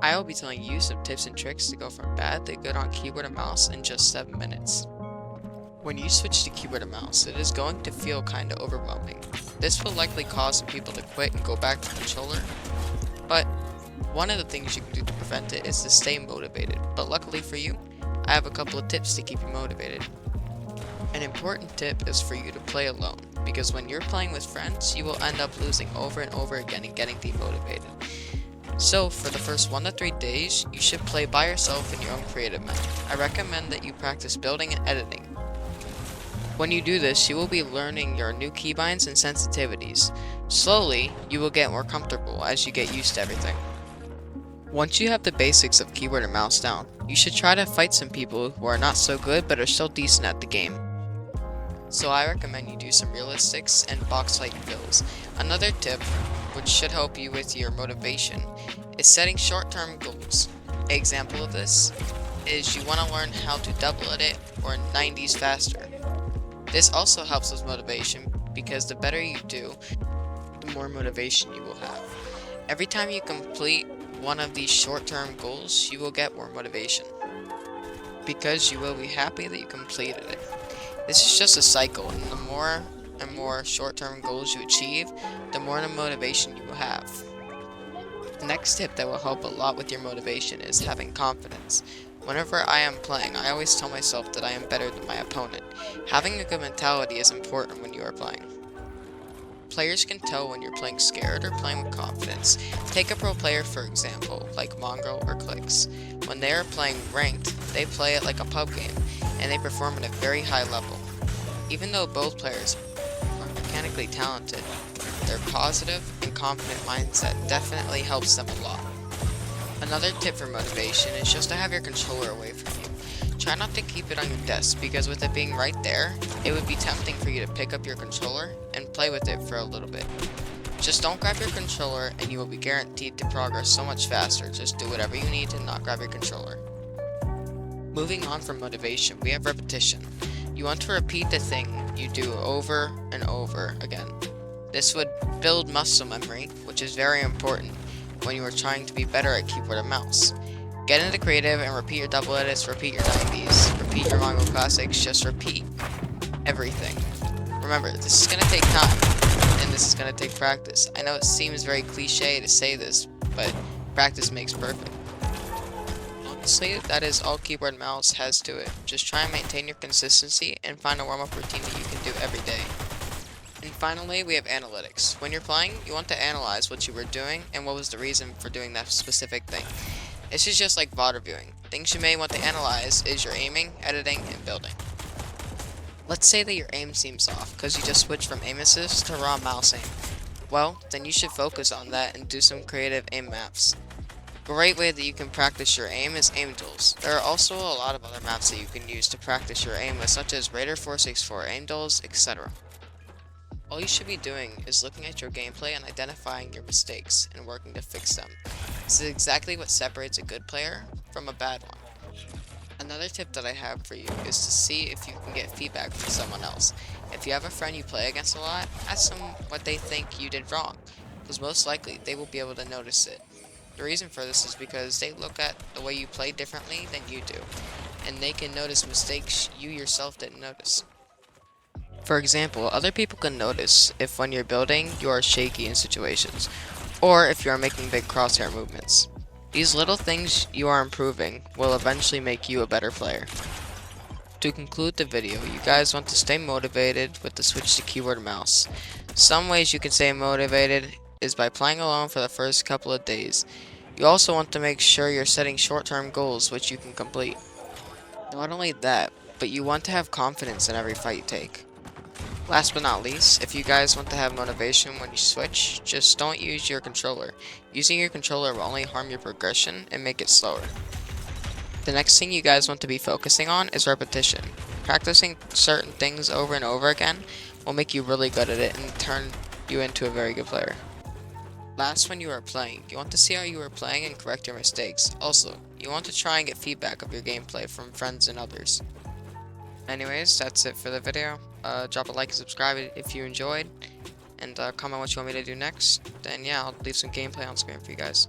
I will be telling you some tips and tricks to go from bad to good on keyboard and mouse in just 7 minutes. When you switch to keyboard and mouse, it is going to feel kinda overwhelming. This will likely cause some people to quit and go back to controller, but one of the things you can do to prevent it is to stay motivated. But luckily for you, I have a couple of tips to keep you motivated. An important tip is for you to play alone, because when you're playing with friends, you will end up losing over and over again and getting demotivated. So, for the first 1 to 3 days, you should play by yourself in your own creative mode. I recommend that you practice building and editing. When you do this, you will be learning your new keybinds and sensitivities. Slowly, you will get more comfortable as you get used to everything. Once you have the basics of keyboard and mouse down, you should try to fight some people who are not so good but are still decent at the game. So I recommend you do some realistics and box fight kills. Another tip, which should help you with your motivation, is setting short-term goals. An example of this is you want to learn how to double edit or 90s faster. This also helps with motivation because the better you do, the more motivation you will have. Every time you complete one of these short-term goals, you will get more motivation because you will be happy that you completed it. This is just a cycle, and the more and more short-term goals you achieve, the more the motivation you will have. The next tip that will help a lot with your motivation is having confidence. Whenever I am playing, I always tell myself that I am better than my opponent. Having a good mentality is important when you are playing. Players can tell when you're playing scared or playing with confidence. Take a pro player for example, like Mongrel or Clicks. When they are playing ranked, they play it like a pub game, and they perform at a very high level. Even though both players are mechanically talented, their positive and confident mindset definitely helps them a lot. Another tip for motivation is just to have your controller away from you. Try not to keep it on your desk because with it being right there, it would be tempting for you to pick up your controller and play with it for a little bit. Just don't grab your controller and you will be guaranteed to progress so much faster. Just do whatever you need to not grab your controller. Moving on from motivation, we have repetition. You want to repeat the thing you do over and over again. This would build muscle memory, which is very important when you are trying to be better at keyboard and mouse. Get into creative and repeat your double edits, repeat your 90s, repeat your Mongrel classics, just repeat everything. Remember, this is going to take time, and this is going to take practice. I know it seems very cliche to say this, but practice makes perfect. Honestly, that is all keyboard and mouse has to it. Just try and maintain your consistency and find a warm-up routine that you can do every day. And finally, we have analytics. When you're playing, you want to analyze what you were doing and what was the reason for doing that specific thing. This is just like VOD reviewing. Things you may want to analyze is your aiming, editing, and building. Let's say that your aim seems off because you just switched from aim assist to raw mouse aim. Well, then you should focus on that and do some creative aim maps. A great way that you can practice your aim is aim tools. There are also a lot of other maps that you can use to practice your aim with, such as Raider 464 aim tools, etc. All you should be doing is looking at your gameplay and identifying your mistakes and working to fix them. This is exactly what separates a good player from a bad one. Another tip that I have for you is to see if you can get feedback from someone else. If you have a friend you play against a lot, ask them what they think you did wrong, because most likely they will be able to notice it. The reason for this is because they look at the way you play differently than you do, and they can notice mistakes you yourself didn't notice. For example, other people can notice if when you're building, you are shaky in situations, or if you are making big crosshair movements. These little things you are improving will eventually make you a better player. To conclude the video, you guys want to stay motivated with the switch to keyboard and mouse. Some ways you can stay motivated is by playing alone for the first couple of days. You also want to make sure you're setting short-term goals which you can complete. Not only that, but you want to have confidence in every fight you take. Last but not least, if you guys want to have motivation when you switch, just don't use your controller. Using your controller will only harm your progression and make it slower. The next thing you guys want to be focusing on is repetition. Practicing certain things over and over again will make you really good at it and turn you into a very good player. Last, when you are playing, you want to see how you are playing and correct your mistakes. Also, you want to try and get feedback of your gameplay from friends and others. Anyways, that's it for the video. Drop a like and subscribe if you enjoyed, and comment what you want me to do next. Then yeah, I'll leave some gameplay on screen for you guys.